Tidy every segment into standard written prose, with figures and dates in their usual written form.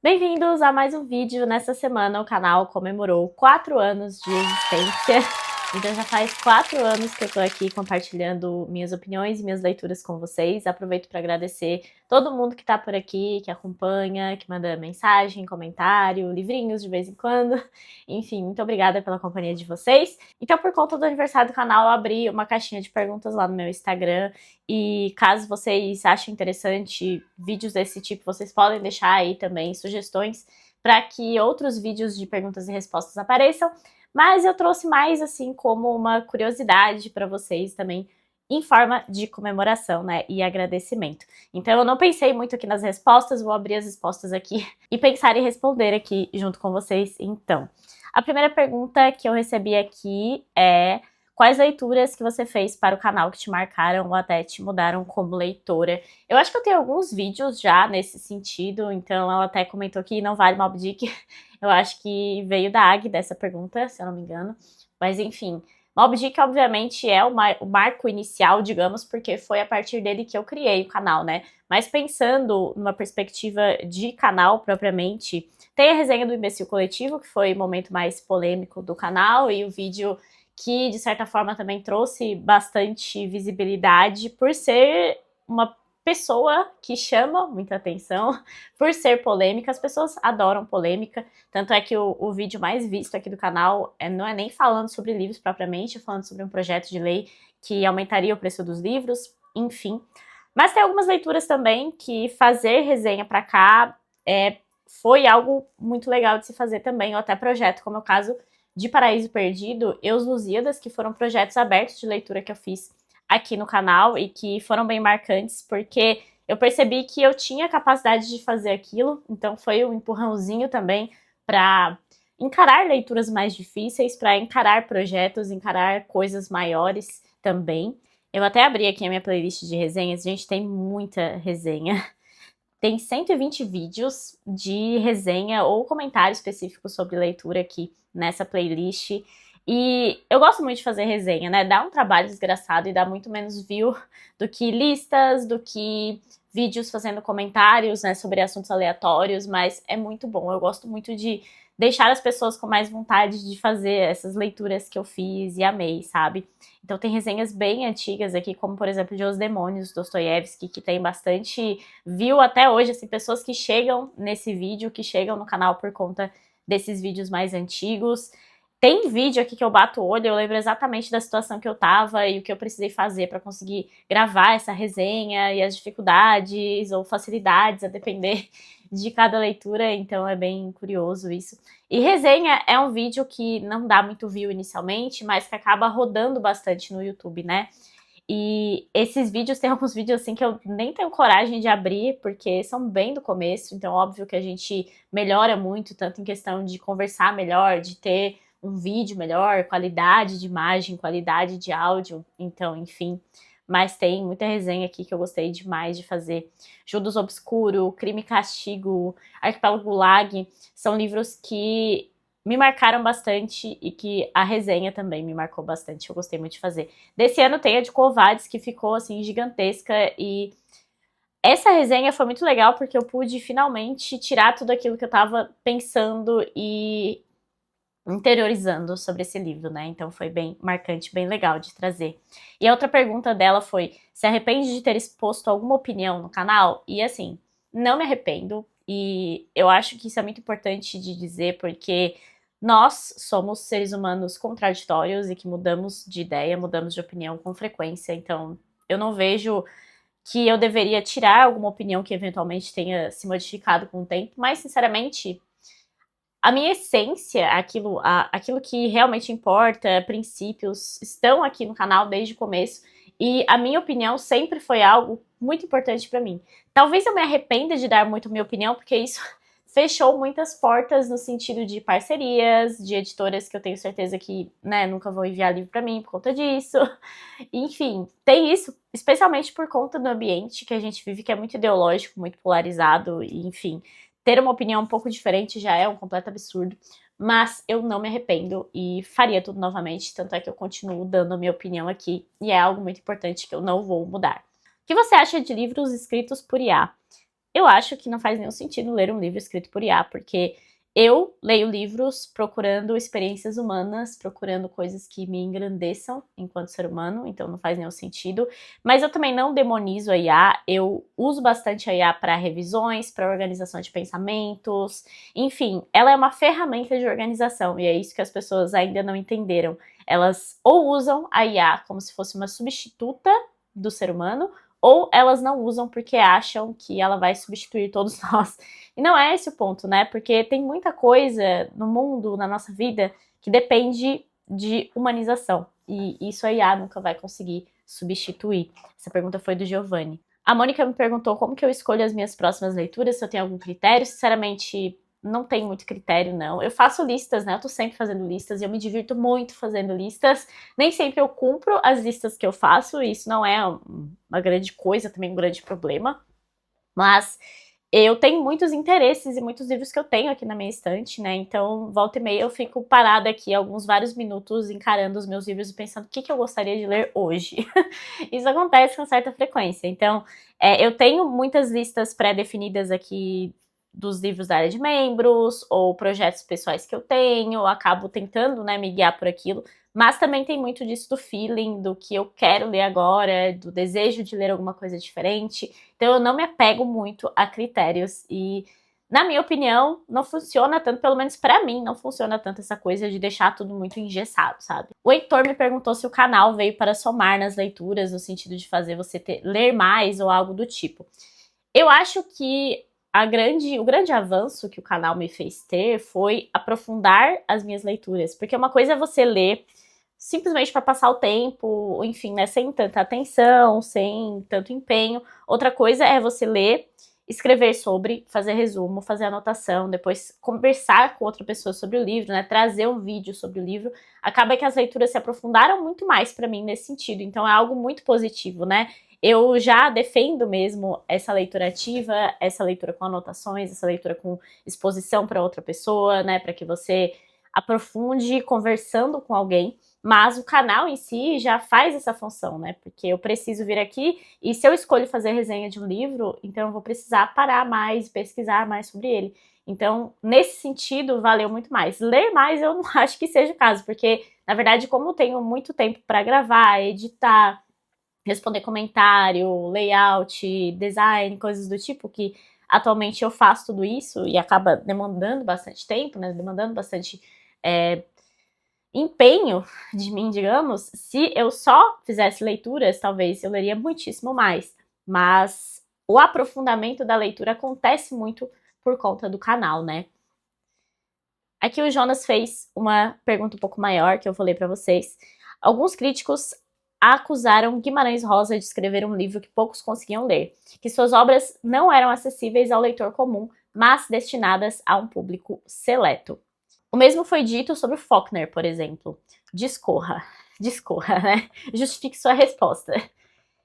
Bem-vindos a mais um vídeo. Nessa semana o canal comemorou 4 anos de existência. Então já faz 4 anos que eu tô aqui compartilhando minhas opiniões e minhas leituras com vocês. Aproveito para agradecer todo mundo que tá por aqui, que acompanha, que manda mensagem, comentário, livrinhos de vez em quando. Enfim, muito obrigada pela companhia de vocês. Então, por conta do aniversário do canal, eu abri uma caixinha de perguntas lá no meu Instagram. E caso vocês achem interessante vídeos desse tipo, vocês podem deixar aí também sugestões para que outros vídeos de perguntas e respostas apareçam. Mas eu trouxe mais assim como uma curiosidade para vocês também, em forma de comemoração, né, e agradecimento. Então eu não pensei muito aqui nas respostas, vou abrir as respostas aqui e pensar em responder aqui junto com vocês, então. A primeira pergunta que eu recebi aqui é: quais leituras que você fez para o canal que te marcaram ou até te mudaram como leitora? Eu acho que eu tenho alguns vídeos já nesse sentido, então ela até comentou que não vale Moby Dick. Eu acho que veio da Ag dessa pergunta, se eu não me engano. Mas enfim, Moby Dick obviamente é o marco inicial, digamos, porque foi a partir dele que eu criei o canal, né? Mas pensando numa perspectiva de canal propriamente, tem a resenha do Imbecil Coletivo, que foi o momento mais polêmico do canal, e o vídeo que de certa forma também trouxe bastante visibilidade por ser uma pessoa que chama muita atenção, por ser polêmica. As pessoas adoram polêmica, tanto é que o vídeo mais visto aqui do canal não é nem falando sobre livros propriamente, é falando sobre um projeto de lei que aumentaria o preço dos livros, enfim. Mas tem algumas leituras também que fazer resenha pra cá foi algo muito legal de se fazer também, ou até projeto, como é o caso de Paraíso Perdido e Os Lusíadas, que foram projetos abertos de leitura que eu fiz aqui no canal e que foram bem marcantes, porque eu percebi que eu tinha capacidade de fazer aquilo, então foi um empurrãozinho também para encarar leituras mais difíceis, para encarar projetos, encarar coisas maiores também. Eu até abri aqui a minha playlist de resenhas, gente, tem muita resenha. Tem 120 vídeos de resenha ou comentário específico sobre leitura aqui nessa playlist. E eu gosto muito de fazer resenha, né? Dá um trabalho desgraçado e dá muito menos view do que listas, do que vídeos fazendo comentários, né, sobre assuntos aleatórios, mas é muito bom. Eu gosto muito de deixar as pessoas com mais vontade de fazer essas leituras que eu fiz e amei, sabe? Então tem resenhas bem antigas aqui, como por exemplo de Os Demônios, Dostoiévski, que tem bastante view até hoje, assim, pessoas que chegam nesse vídeo, que chegam no canal por conta desses vídeos mais antigos. Tem vídeo aqui que eu bato o olho, eu lembro exatamente da situação que eu tava e o que eu precisei fazer para conseguir gravar essa resenha e as dificuldades ou facilidades, a depender de cada leitura, então é bem curioso isso. E resenha é um vídeo que não dá muito view inicialmente, mas que acaba rodando bastante no YouTube, né? E esses vídeos, tem alguns vídeos assim que eu nem tenho coragem de abrir, porque são bem do começo, então óbvio que a gente melhora muito, tanto em questão de conversar melhor, de ter um vídeo melhor, qualidade de imagem, qualidade de áudio, então, enfim. Mas tem muita resenha aqui que eu gostei demais de fazer. Judas Obscuro, Crime e Castigo, Arquipélago Gulag, são livros que me marcaram bastante e que a resenha também me marcou bastante, eu gostei muito de fazer. Desse ano tem a de Quo Vadis, que ficou assim gigantesca, e essa resenha foi muito legal porque eu pude finalmente tirar tudo aquilo que eu tava pensando e interiorizando sobre esse livro, né? Então foi bem marcante, bem legal de trazer. E a outra pergunta dela foi: se arrepende de ter exposto alguma opinião no canal? E assim, não me arrependo, e eu acho que isso é muito importante de dizer, porque nós somos seres humanos contraditórios e que mudamos de ideia, mudamos de opinião com frequência, então eu não vejo que eu deveria tirar alguma opinião que eventualmente tenha se modificado com o tempo, mas sinceramente a minha essência, aquilo que realmente importa, princípios, estão aqui no canal desde o começo, e a minha opinião sempre foi algo muito importante para mim. Talvez eu me arrependa de dar muito minha opinião, porque isso fechou muitas portas no sentido de parcerias, de editoras que eu tenho certeza que, né, nunca vão enviar livro para mim por conta disso. Enfim, tem isso, especialmente por conta do ambiente que a gente vive, que é muito ideológico, muito polarizado, e enfim, ter uma opinião um pouco diferente já é um completo absurdo, mas eu não me arrependo e faria tudo novamente, tanto é que eu continuo dando a minha opinião aqui, e é algo muito importante que eu não vou mudar. O que você acha de livros escritos por IA? Eu acho que não faz nenhum sentido ler um livro escrito por IA, porque eu leio livros procurando experiências humanas, procurando coisas que me engrandeçam enquanto ser humano, então não faz nenhum sentido. Mas eu também não demonizo a IA, eu uso bastante a IA para revisões, para organização de pensamentos, enfim, ela é uma ferramenta de organização e é isso que as pessoas ainda não entenderam. Elas ou usam a IA como se fosse uma substituta do ser humano, ou elas não usam porque acham que ela vai substituir todos nós. E não é esse o ponto, né? Porque tem muita coisa no mundo, na nossa vida, que depende de humanização. E isso a IA nunca vai conseguir substituir. Essa pergunta foi do Giovanni. A Mônica me perguntou como que eu escolho as minhas próximas leituras, se eu tenho algum critério. Sinceramente, não tem muito critério, não. Eu faço listas, né? Eu tô sempre fazendo listas e eu me divirto muito fazendo listas. Nem sempre eu cumpro as listas que eu faço, e isso não é uma grande coisa, também um grande problema. Mas eu tenho muitos interesses e muitos livros que eu tenho aqui na minha estante, né? Então, volta e meia, eu fico parada aqui vários minutos encarando os meus livros e pensando o que eu gostaria de ler hoje. Isso acontece com certa frequência. Então, eu tenho muitas listas pré-definidas aqui dos livros da área de membros, ou projetos pessoais que eu tenho, acabo tentando, né, me guiar por aquilo, mas também tem muito disso do feeling, do que eu quero ler agora, do desejo de ler alguma coisa diferente. Então eu não me apego muito a critérios e, na minha opinião, não funciona tanto, pelo menos pra mim, não funciona tanto essa coisa de deixar tudo muito engessado, sabe? O Heitor me perguntou se o canal veio para somar nas leituras, no sentido de fazer você ler mais ou algo do tipo. Eu acho que o grande avanço que o canal me fez ter foi aprofundar as minhas leituras, porque uma coisa é você ler simplesmente para passar o tempo, enfim, né, sem tanta atenção, sem tanto empenho. Outra coisa é você ler, escrever sobre, fazer resumo, fazer anotação, depois conversar com outra pessoa sobre o livro, né, trazer um vídeo sobre o livro. Acaba que as leituras se aprofundaram muito mais para mim nesse sentido, então é algo muito positivo, né? Eu já defendo mesmo essa leitura ativa, essa leitura com anotações, essa leitura com exposição para outra pessoa, né, para que você aprofunde conversando com alguém, mas o canal em si já faz essa função, né, porque eu preciso vir aqui e se eu escolho fazer resenha de um livro, então eu vou precisar parar mais, pesquisar mais sobre ele. Então, nesse sentido, valeu muito mais. Ler mais eu não acho que seja o caso, porque, na verdade, como eu tenho muito tempo para gravar, editar, responder comentário, layout, design, coisas do tipo, que atualmente eu faço tudo isso e acaba demandando bastante tempo, né, demandando bastante empenho de mim, digamos. Se eu só fizesse leituras, talvez eu leria muitíssimo mais, mas o aprofundamento da leitura acontece muito por conta do canal, né? Aqui o Jonas fez uma pergunta um pouco maior, que eu vou ler para vocês. Alguns críticos acusaram Guimarães Rosa de escrever um livro que poucos conseguiam ler, que suas obras não eram acessíveis ao leitor comum, mas destinadas a um público seleto. O mesmo foi dito sobre Faulkner, por exemplo. Discorra, né? Justifique sua resposta.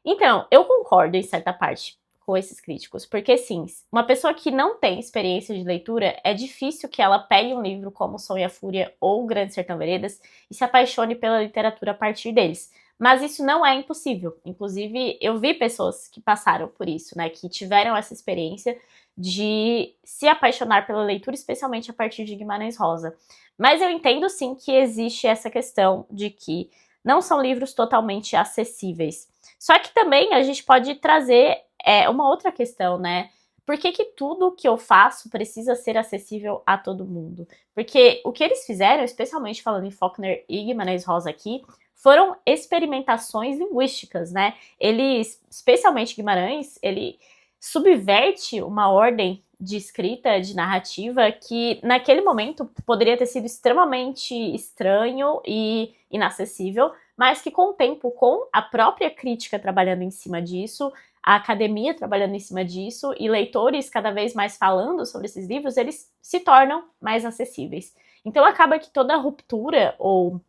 Então, eu concordo em certa parte com esses críticos, porque sim, uma pessoa que não tem experiência de leitura, é difícil que ela pegue um livro como Som e a Fúria ou O Grande Sertão Veredas e se apaixone pela literatura a partir deles. Mas isso não é impossível. Inclusive, eu vi pessoas que passaram por isso, né, que tiveram essa experiência de se apaixonar pela leitura, especialmente a partir de Guimarães Rosa. Mas eu entendo sim que existe essa questão de que não são livros totalmente acessíveis. Só que também a gente pode trazer uma outra questão, né? Por que tudo que eu faço precisa ser acessível a todo mundo? Porque o que eles fizeram, especialmente falando em Faulkner e Guimarães Rosa aqui, foram experimentações linguísticas, né? Eles, especialmente Guimarães, ele subverte uma ordem de escrita, de narrativa, que naquele momento poderia ter sido extremamente estranho e inacessível, mas que com o tempo, com a própria crítica trabalhando em cima disso, a academia trabalhando em cima disso e leitores cada vez mais falando sobre esses livros, eles se tornam mais acessíveis. Então acaba que toda ruptura ou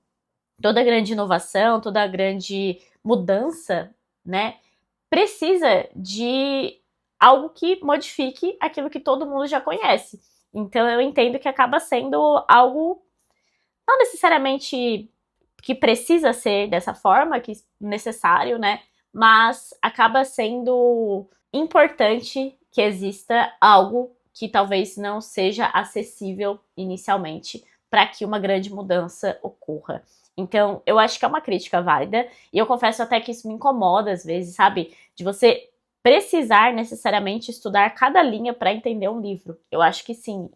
toda grande inovação, toda grande mudança, né, precisa de algo que modifique aquilo que todo mundo já conhece. Então eu entendo que acaba sendo algo não necessariamente que precisa ser dessa forma, que necessário, né? Mas acaba sendo importante que exista algo que talvez não seja acessível inicialmente para que uma grande mudança ocorra. Então, eu acho que é uma crítica válida, e eu confesso até que isso me incomoda às vezes, sabe? De você precisar necessariamente estudar cada linha para entender um livro. Eu acho que sim,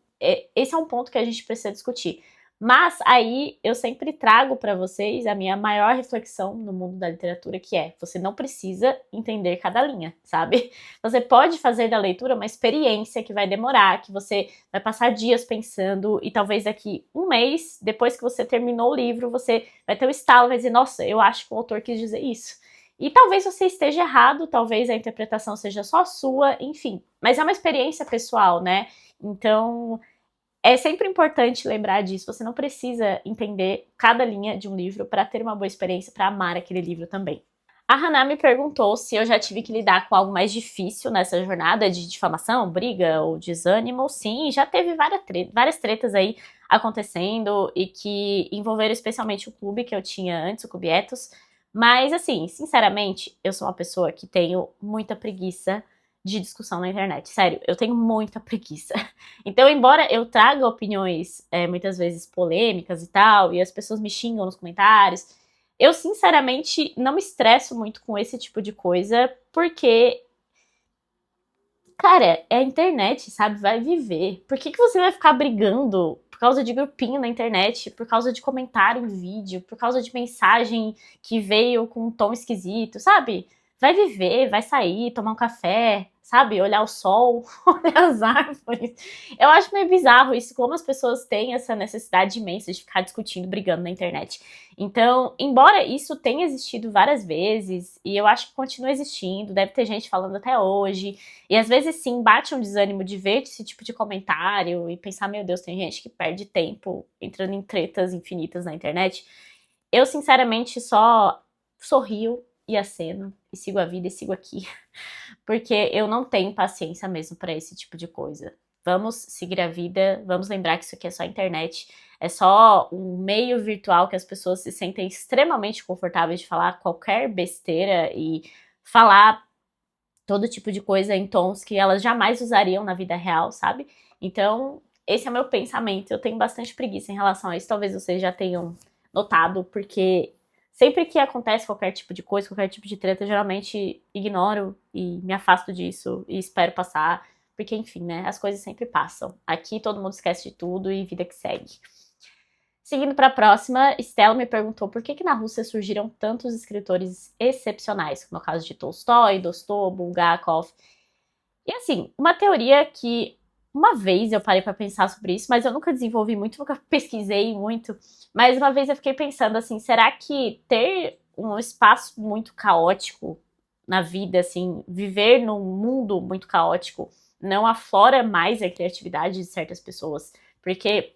esse é um ponto que a gente precisa discutir. Mas aí eu sempre trago para vocês a minha maior reflexão no mundo da literatura, que é: você não precisa entender cada linha, sabe? Você pode fazer da leitura uma experiência que vai demorar, que você vai passar dias pensando, e talvez daqui um mês, depois que você terminou o livro, você vai ter o estalo, vai dizer: nossa, eu acho que o autor quis dizer isso. E talvez você esteja errado, talvez a interpretação seja só sua, enfim. Mas é uma experiência pessoal, né? Então, é sempre importante lembrar disso. Você não precisa entender cada linha de um livro para ter uma boa experiência, para amar aquele livro também. A Haná me perguntou se eu já tive que lidar com algo mais difícil nessa jornada de difamação, briga ou desânimo. Sim, já teve várias tretas aí acontecendo e que envolveram especialmente o clube que eu tinha antes, o Clube Etos. Mas, assim, sinceramente, eu sou uma pessoa que tenho muita preguiça de discussão na internet. Sério, eu tenho muita preguiça. Então, embora eu traga opiniões muitas vezes polêmicas e tal, e as pessoas me xingam nos comentários, eu sinceramente não me estresso muito com esse tipo de coisa, porque, cara, é a internet, sabe? Vai viver. Por que você vai ficar brigando por causa de grupinho na internet, por causa de comentário em vídeo, por causa de mensagem que veio com um tom esquisito, sabe? Vai viver, vai sair, tomar um café, sabe? Olhar o sol, olhar as árvores. Eu acho meio bizarro isso, como as pessoas têm essa necessidade imensa de ficar discutindo, brigando na internet. Então, embora isso tenha existido várias vezes, e eu acho que continua existindo, deve ter gente falando até hoje, e às vezes sim, bate um desânimo de ver esse tipo de comentário e pensar: meu Deus, tem gente que perde tempo entrando em tretas infinitas na internet. Eu, sinceramente, só sorrio e aceno, e sigo a vida e sigo aqui, porque eu não tenho paciência mesmo para esse tipo de coisa. Vamos seguir a vida, vamos lembrar que isso aqui é só internet, é só um meio virtual que as pessoas se sentem extremamente confortáveis de falar qualquer besteira e falar todo tipo de coisa em tons que elas jamais usariam na vida real, sabe? Então, esse é o meu pensamento. Eu tenho bastante preguiça em relação a isso, talvez vocês já tenham notado, porque sempre que acontece qualquer tipo de coisa, qualquer tipo de treta, eu geralmente ignoro e me afasto disso e espero passar, porque, enfim, né, as coisas sempre passam. Aqui todo mundo esquece de tudo e vida que segue. Seguindo para a próxima, Stella me perguntou por que na Rússia surgiram tantos escritores excepcionais, como é o caso de Tolstói, Dostô, Bulgakov. E assim, uma teoria que uma vez eu parei para pensar sobre isso, mas eu nunca desenvolvi muito, nunca pesquisei muito, mas uma vez eu fiquei pensando assim: será que ter um espaço muito caótico na vida, assim, viver num mundo muito caótico, não aflora mais a criatividade de certas pessoas? Porque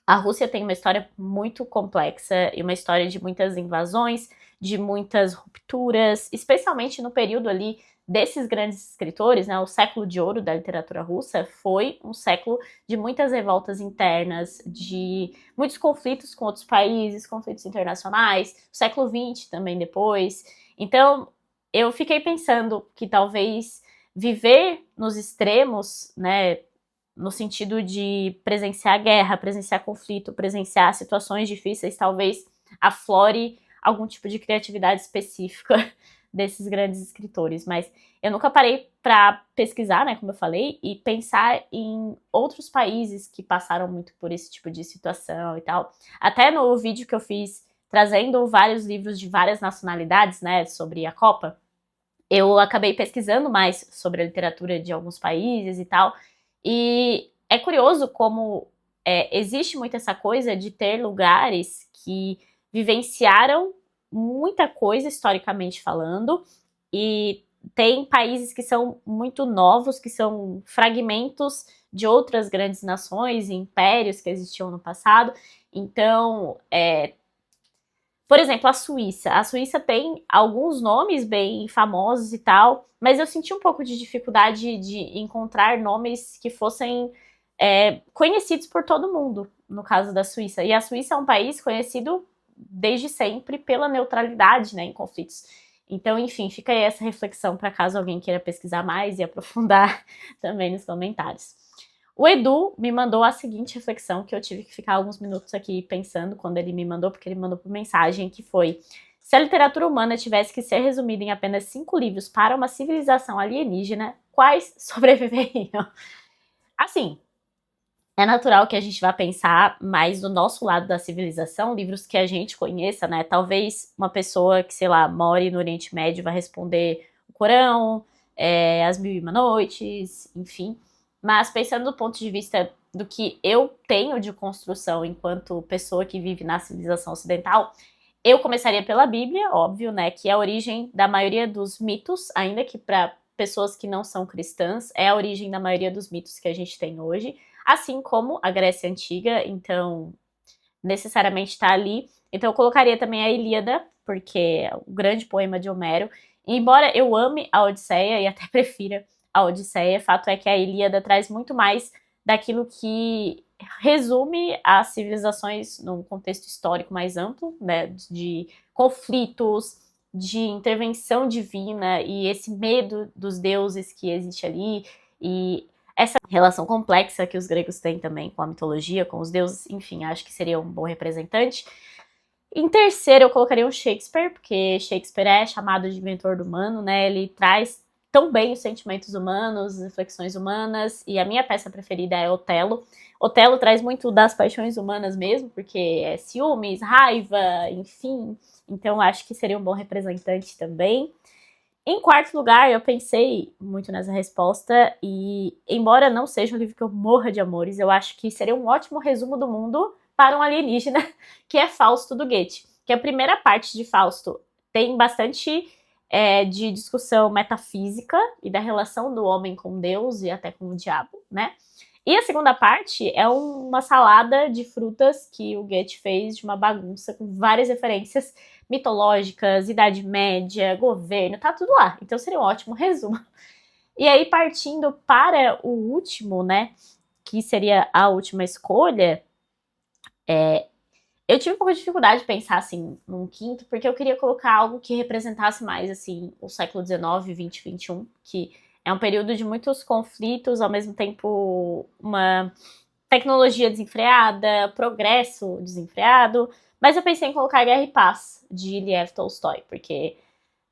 a Rússia tem uma história muito complexa e uma história de muitas invasões, de muitas rupturas, especialmente no período ali desses grandes escritores, né? O século de ouro da literatura russa foi um século de muitas revoltas internas, de muitos conflitos com outros países, conflitos internacionais, o século XX também depois. Então, eu fiquei pensando que talvez viver nos extremos, né, no sentido de presenciar guerra, presenciar conflito, presenciar situações difíceis, talvez aflore algum tipo de criatividade específica desses grandes escritores. Mas eu nunca parei para pesquisar, né, como eu falei, e pensar em outros países que passaram muito por esse tipo de situação e tal. Até no vídeo que eu fiz trazendo vários livros de várias nacionalidades, né, sobre a Copa, eu acabei pesquisando mais sobre a literatura de alguns países e tal, e é curioso como existe muito essa coisa de ter lugares que vivenciaram muita coisa historicamente falando, e tem países que são muito novos, que são fragmentos de outras grandes nações e impérios que existiam no passado. Então, por exemplo, a Suíça. A Suíça tem alguns nomes bem famosos e tal, mas eu senti um pouco de dificuldade de encontrar nomes que fossem conhecidos por todo mundo, no caso da Suíça. E a Suíça é um país conhecido desde sempre pela neutralidade, né, em conflitos. Então, enfim, fica aí essa reflexão para caso alguém queira pesquisar mais e aprofundar também nos comentários. O Edu me mandou a seguinte reflexão, que eu tive que ficar alguns minutos aqui pensando quando ele me mandou, porque ele mandou por mensagem, que foi: se a literatura humana tivesse que ser resumida em apenas 5 livros para uma civilização alienígena, quais sobreviveriam? Assim, é natural que a gente vá pensar mais do nosso lado da civilização, livros que a gente conheça, né? Talvez uma pessoa que, sei lá, more no Oriente Médio vai responder o Corão, As Mil e Uma Noites, enfim. Mas pensando do ponto de vista do que eu tenho de construção enquanto pessoa que vive na civilização ocidental, eu começaria pela Bíblia, óbvio, né? Que é a origem da maioria dos mitos, ainda que para pessoas que não são cristãs, é a origem da maioria dos mitos que a gente tem hoje. Assim como a Grécia Antiga, então necessariamente está ali. Então eu colocaria também a Ilíada, porque é o grande poema de Homero. E embora eu ame a Odisseia e até prefira a Odisseia, fato é que a Ilíada traz muito mais daquilo que resume as civilizações num contexto histórico mais amplo, né, de conflitos, de intervenção divina e esse medo dos deuses que existe ali, e essa relação complexa que os gregos têm também com a mitologia, com os deuses, enfim, acho que seria um bom representante. Em terceiro, eu colocaria o Shakespeare, porque Shakespeare é chamado de inventor do humano, né? Ele traz tão bem os sentimentos humanos, as reflexões humanas, e a minha peça preferida é Otelo. Otelo traz muito das paixões humanas mesmo, porque é ciúmes, raiva, enfim. Então, acho que seria um bom representante também. Em quarto lugar, eu pensei muito nessa resposta e, embora não seja um livro que eu morra de amores, eu acho que seria um ótimo resumo do mundo para um alienígena, que é Fausto do Goethe. Que a primeira parte de Fausto tem bastante de discussão metafísica e da relação do homem com Deus e até com o diabo, né? E a segunda parte é uma salada de frutas que o Goethe fez de uma bagunça com várias referências mitológicas, Idade Média, governo, tá tudo lá. Então seria um ótimo resumo. E aí, partindo para o último, né, que seria a última escolha, eu tive um pouco de dificuldade de pensar, assim, num quinto, porque eu queria colocar algo que representasse mais, assim, o século XIX, XX, XXI, que é um período de muitos conflitos, ao mesmo tempo uma tecnologia desenfreada, progresso desenfreado, mas eu pensei em colocar Guerra e Paz, de Lev Tolstói, porque,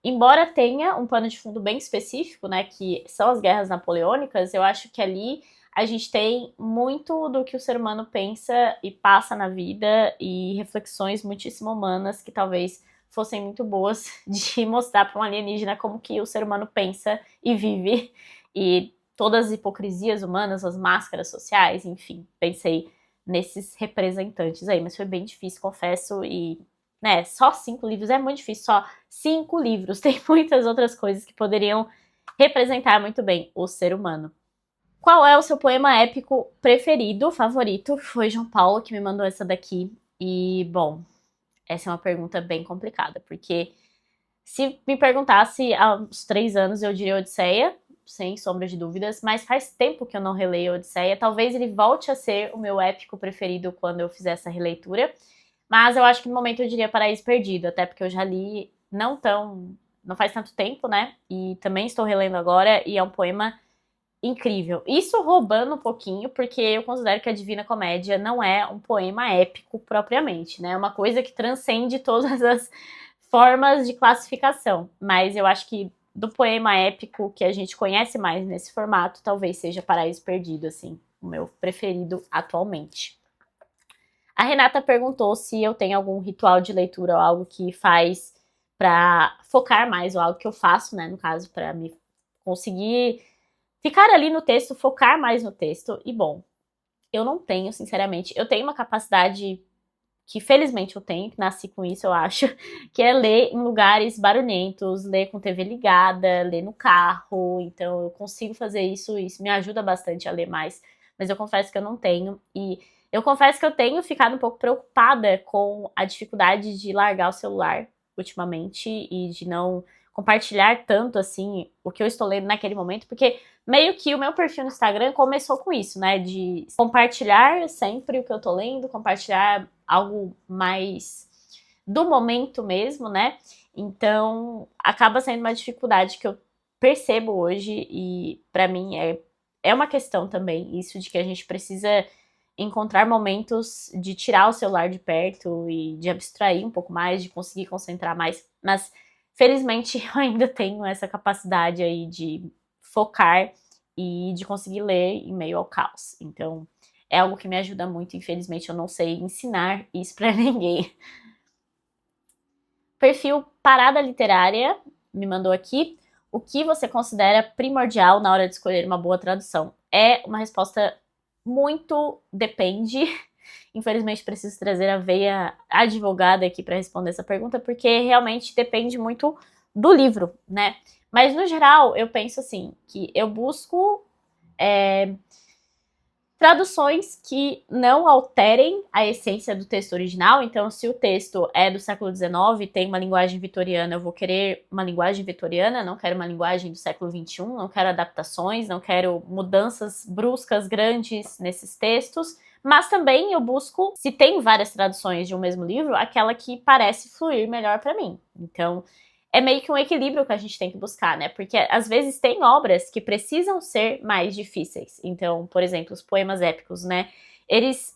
embora tenha um pano de fundo bem específico, né, que são as guerras napoleônicas, eu acho que ali a gente tem muito do que o ser humano pensa e passa na vida e reflexões muitíssimo humanas que talvez fossem muito boas de mostrar para um alienígena como que o ser humano pensa e vive, e todas as hipocrisias humanas, as máscaras sociais, enfim, pensei nesses representantes aí, mas foi bem difícil, confesso, e, né, só 5 livros é muito difícil, só 5 livros, tem muitas outras coisas que poderiam representar muito bem o ser humano. Qual é o seu poema épico preferido, favorito? Foi João Paulo que me mandou essa daqui, e, bom, essa é uma pergunta bem complicada, porque se me perguntasse há uns 3 anos, eu diria Odisseia, sem sombra de dúvidas, mas faz tempo que eu não releio Odisseia. Talvez ele volte a ser o meu épico preferido quando eu fizer essa releitura, mas eu acho que no momento eu diria Paraíso Perdido, até porque eu já li não faz tanto tempo, né? E também estou relendo agora, e é um poema incrível. Isso roubando um pouquinho, porque eu considero que a Divina Comédia não é um poema épico propriamente, né? É uma coisa que transcende todas as formas de classificação, mas eu acho que do poema épico que a gente conhece mais nesse formato, talvez seja Paraíso Perdido, assim, o meu preferido atualmente. A Renata perguntou se eu tenho algum ritual de leitura ou algo que faz para focar mais, ou algo que eu faço, né, no caso, para me conseguir ficar ali no texto, focar mais no texto. E, bom, eu não tenho, sinceramente. Eu tenho uma capacidade que felizmente eu tenho, que nasci com isso, eu acho, que é ler em lugares barulhentos, ler com TV ligada, ler no carro. Então eu consigo fazer isso me ajuda bastante a ler mais. Mas eu confesso que eu não tenho. E eu confesso que eu tenho ficado um pouco preocupada com a dificuldade de largar o celular ultimamente e de não compartilhar tanto, assim, o que eu estou lendo naquele momento, porque meio que o meu perfil no Instagram começou com isso, né, de compartilhar sempre o que eu tô lendo, compartilhar algo mais do momento mesmo, né, Então, acaba sendo uma dificuldade que eu percebo hoje e para mim é uma questão também, isso de que a gente precisa encontrar momentos de tirar o celular de perto e de abstrair um pouco mais, de conseguir concentrar mais, mas felizmente eu ainda tenho essa capacidade aí de focar e de conseguir ler em meio ao caos. Então, é algo que me ajuda muito, infelizmente eu não sei ensinar isso pra ninguém. Perfil Parada Literária me mandou aqui. O que você considera primordial na hora de escolher uma boa tradução? É uma resposta muito depende. Infelizmente preciso trazer a veia advogada aqui para responder essa pergunta, porque realmente depende muito do livro, né? Mas no geral eu penso assim, que eu busco traduções que não alterem a essência do texto original. Então, se o texto é do século XIX, tem uma linguagem vitoriana, eu vou querer uma linguagem vitoriana, não quero uma linguagem do século XXI, não quero adaptações, não quero mudanças bruscas, grandes nesses textos. Mas também eu busco, se tem várias traduções de um mesmo livro, aquela que parece fluir melhor para mim. Então, é meio que um equilíbrio que a gente tem que buscar, né? Porque às vezes tem obras que precisam ser mais difíceis. Então, por exemplo, os poemas épicos, né?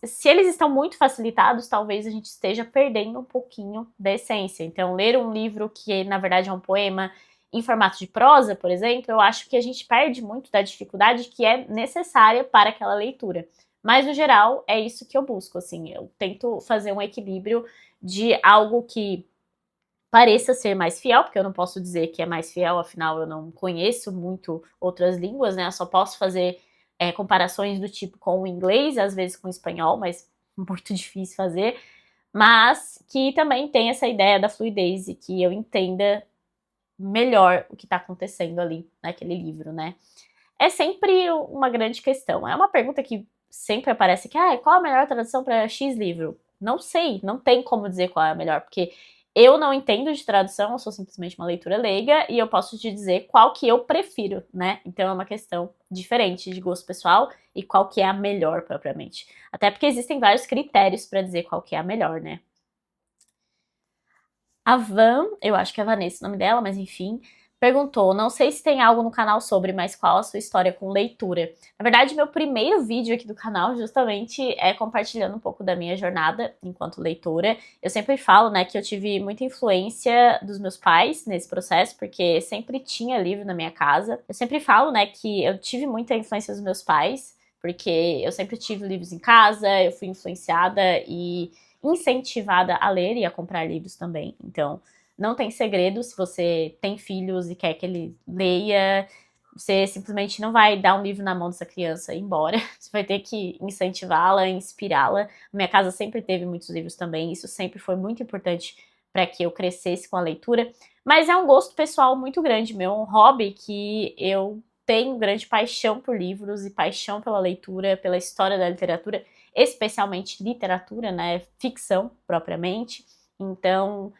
Se eles estão muito facilitados, talvez a gente esteja perdendo um pouquinho da essência. Então, ler um livro que na verdade é um poema em formato de prosa, por exemplo, eu acho que a gente perde muito da dificuldade que é necessária para aquela leitura. Mas, no geral, é isso que eu busco, assim. Eu tento fazer um equilíbrio de algo que pareça ser mais fiel, porque eu não posso dizer que é mais fiel, afinal eu não conheço muito outras línguas, né? Eu só posso fazer comparações do tipo com o inglês, às vezes com o espanhol, mas muito difícil fazer. Mas que também tem essa ideia da fluidez e que eu entenda melhor o que está acontecendo ali naquele livro, né? É sempre uma grande questão. É uma pergunta que sempre aparece que, qual a melhor tradução para X livro? Não sei, não tem como dizer qual é a melhor, porque eu não entendo de tradução, eu sou simplesmente uma leitura leiga e eu posso te dizer qual que eu prefiro, né? Então é uma questão diferente de gosto pessoal e qual que é a melhor propriamente. Até porque existem vários critérios para dizer qual que é a melhor, né? A Van, eu acho que é Vanessa o nome dela, mas enfim, perguntou, não sei se tem algo no canal sobre, mas qual a sua história com leitura? Na verdade, meu primeiro vídeo aqui do canal justamente é compartilhando um pouco da minha jornada enquanto leitora. Eu sempre falo, né, que eu tive muita influência dos meus pais nesse processo, porque sempre tinha livro na minha casa. Eu sempre falo, né, que eu tive muita influência dos meus pais, porque eu sempre tive livros em casa, eu fui influenciada e incentivada a ler e a comprar livros também. Então, não tem segredo, se você tem filhos e quer que ele leia, você simplesmente não vai dar um livro na mão dessa criança e ir embora. Você vai ter que incentivá-la, inspirá-la. Minha casa sempre teve muitos livros também, isso sempre foi muito importante para que eu crescesse com a leitura. Mas é um gosto pessoal muito grande meu, um hobby que eu tenho grande paixão por livros e paixão pela leitura, pela história da literatura, especialmente literatura, né, ficção propriamente. Então,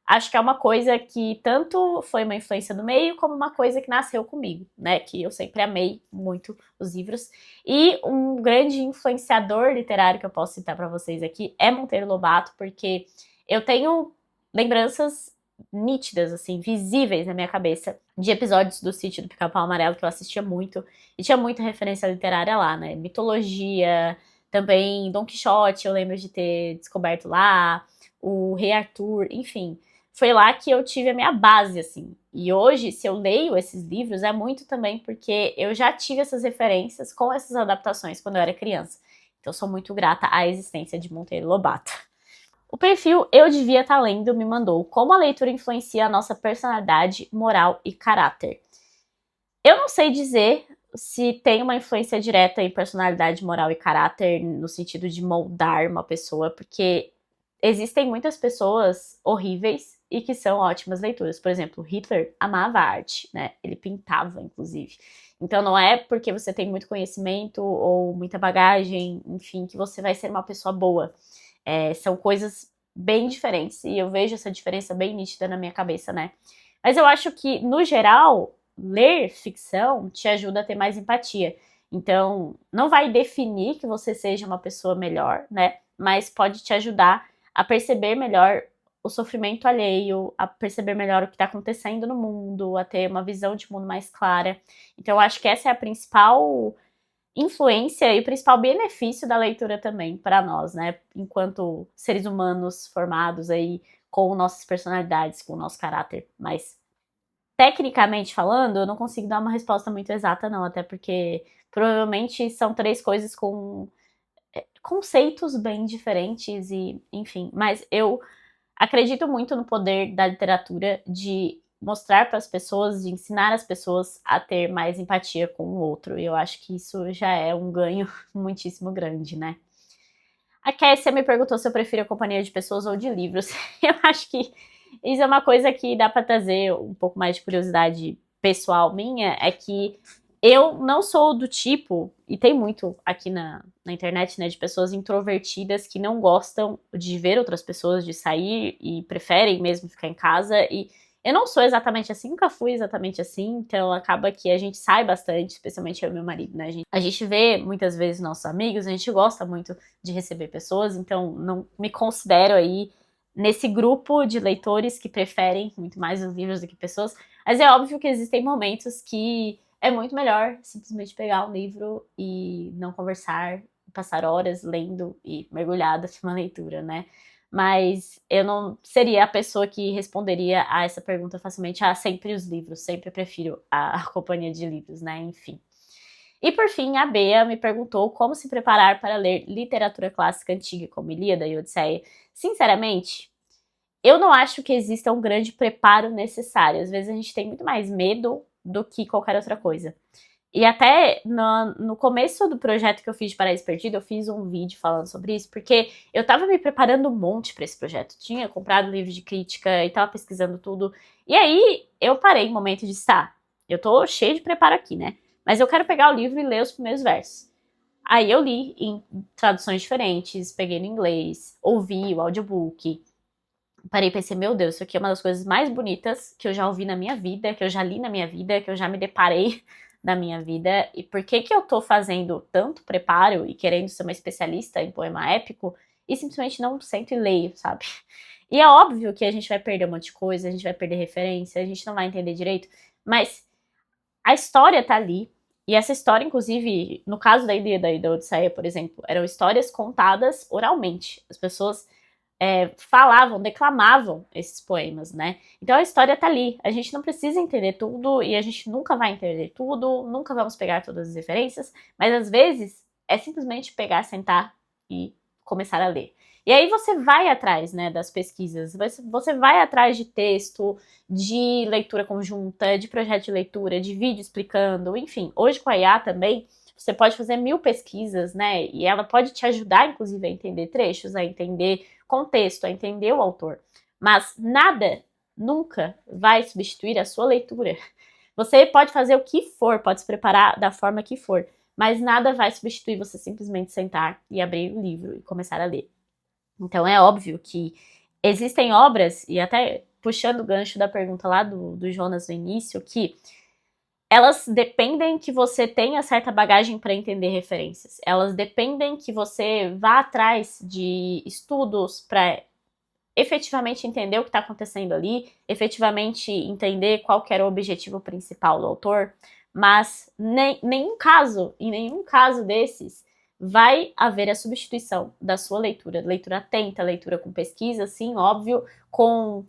acho que é uma coisa que tanto foi uma influência do meio, como uma coisa que nasceu comigo, né, que eu sempre amei muito os livros. E um grande influenciador literário que eu posso citar para vocês aqui é Monteiro Lobato, porque eu tenho lembranças nítidas, assim, visíveis na minha cabeça, de episódios do Sítio do Pica-Pau Amarelo que eu assistia muito, e tinha muita referência literária lá, né, mitologia, também Dom Quixote, eu lembro de ter descoberto lá, o Rei Arthur, enfim. Foi lá que eu tive a minha base, assim. E hoje, se eu leio esses livros, é muito também porque eu já tive essas referências com essas adaptações quando eu era criança. Então, sou muito grata à existência de Monteiro Lobato. O perfil Eu Devia Estar Lendo me mandou como a leitura influencia a nossa personalidade, moral e caráter. Eu não sei dizer se tem uma influência direta em personalidade, moral e caráter, no sentido de moldar uma pessoa, porque existem muitas pessoas horríveis e que são ótimas leituras. Por exemplo, Hitler amava arte, né? Ele pintava, inclusive. Então não é porque você tem muito conhecimento ou muita bagagem, enfim, que você vai ser uma pessoa boa. São coisas bem diferentes e eu vejo essa diferença bem nítida na minha cabeça, né? Mas eu acho que, no geral, ler ficção te ajuda a ter mais empatia. Então, não vai definir que você seja uma pessoa melhor, né? Mas pode te ajudar a perceber melhor o sofrimento alheio, a perceber melhor o que está acontecendo no mundo, a ter uma visão de mundo mais clara. Então eu acho que essa é a principal influência e o principal benefício da leitura também para nós, né? Enquanto seres humanos formados aí com nossas personalidades, com o nosso caráter. Mas, tecnicamente falando, eu não consigo dar uma resposta muito exata, não. Até porque, provavelmente, são 3 coisas com conceitos bem diferentes e, enfim. Mas eu acredito muito no poder da literatura de mostrar para as pessoas, de ensinar as pessoas a ter mais empatia com o outro. E eu acho que isso já é um ganho muitíssimo grande, né? A Kessia me perguntou se eu prefiro a companhia de pessoas ou de livros. Eu acho que isso é uma coisa que dá para trazer um pouco mais de curiosidade pessoal minha, é que eu não sou do tipo, e tem muito aqui na internet, né, de pessoas introvertidas que não gostam de ver outras pessoas, de sair e preferem mesmo ficar em casa. E eu não sou exatamente assim, nunca fui exatamente assim, então acaba que a gente sai bastante, especialmente eu e meu marido, né? A gente vê muitas vezes nossos amigos, a gente gosta muito de receber pessoas, então não me considero aí nesse grupo de leitores que preferem muito mais os livros do que pessoas, mas é óbvio que existem momentos que é muito melhor simplesmente pegar um livro e não conversar, passar horas lendo e mergulhada numa leitura, né? Mas eu não seria a pessoa que responderia a essa pergunta facilmente. Ah, sempre os livros, sempre prefiro a companhia de livros, né? Enfim. E por fim, a Bea me perguntou como se preparar para ler literatura clássica antiga, como Ilíada e Odisseia. Sinceramente, eu não acho que exista um grande preparo necessário. Às vezes a gente tem muito mais medo do que qualquer outra coisa. E até no começo do projeto que eu fiz de Paraíso Perdido, eu fiz um vídeo falando sobre isso, porque eu tava me preparando um monte para esse projeto. Tinha comprado livro de crítica e tava pesquisando tudo. E aí eu parei um momento de estar. Eu tô cheio de preparo aqui, né? Mas eu quero pegar o livro e ler os primeiros versos. Aí eu li em traduções diferentes, peguei no inglês, ouvi o audiobook. Parei e pensei, meu Deus, isso aqui é uma das coisas mais bonitas que eu já ouvi na minha vida, que eu já li na minha vida, que eu já me deparei na minha vida. E por que eu tô fazendo tanto preparo e querendo ser uma especialista em poema épico e simplesmente não sento e leio, sabe? E é óbvio que a gente vai perder um monte de coisa, a gente vai perder referência, a gente não vai entender direito, mas a história tá ali. E essa história, inclusive, no caso da Ilíada e da Odisseia, por exemplo, eram histórias contadas oralmente. As pessoas falavam, declamavam esses poemas, né? Então a história tá ali. A gente não precisa entender tudo e a gente nunca vai entender tudo, nunca vamos pegar todas as referências, mas às vezes é simplesmente pegar, sentar e começar a ler. E aí você vai atrás, né, das pesquisas, você vai atrás de texto, de leitura conjunta, de projeto de leitura, de vídeo explicando, enfim. Hoje com a IA também, você pode fazer 1000 pesquisas, né, e ela pode te ajudar, inclusive, a entender trechos, a entender contexto, a entender o autor. Mas nada, nunca vai substituir a sua leitura. Você pode fazer o que for, pode se preparar da forma que for, mas nada vai substituir você simplesmente sentar e abrir o livro e começar a ler. Então é óbvio que existem obras, e até puxando o gancho da pergunta lá do Jonas no início, que elas dependem que você tenha certa bagagem para entender referências. Elas dependem que você vá atrás de estudos para efetivamente entender o que está acontecendo ali, efetivamente entender qual que era o objetivo principal do autor, mas em nenhum caso desses vai haver a substituição da sua leitura atenta, leitura com pesquisa, sim, óbvio, com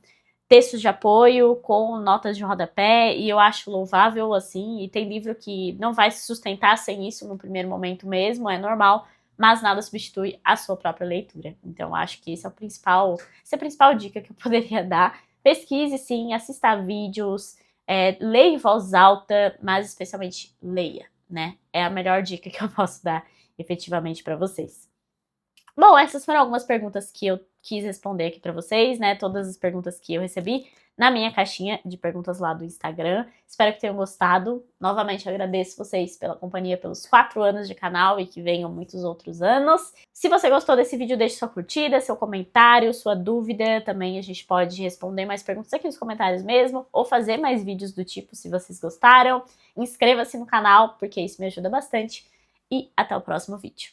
textos de apoio, com notas de rodapé, e eu acho louvável, assim, e tem livro que não vai se sustentar sem isso no primeiro momento mesmo, é normal, mas nada substitui a sua própria leitura. Então, acho que essa é a principal dica que eu poderia dar. Pesquise, sim, assista a vídeos, leia em voz alta, mas especialmente leia, né? É a melhor dica que eu posso dar, efetivamente, para vocês. Bom, essas foram algumas perguntas que eu quis responder aqui para vocês, né? Todas as perguntas que eu recebi na minha caixinha de perguntas lá do Instagram. Espero que tenham gostado. Novamente agradeço vocês pela companhia pelos 4 anos de canal e que venham muitos outros anos. Se você gostou desse vídeo, deixe sua curtida, seu comentário, sua dúvida. Também a gente pode responder mais perguntas aqui nos comentários mesmo, ou fazer mais vídeos do tipo se vocês gostaram. Inscreva-se no canal, porque isso me ajuda bastante. E até o próximo vídeo.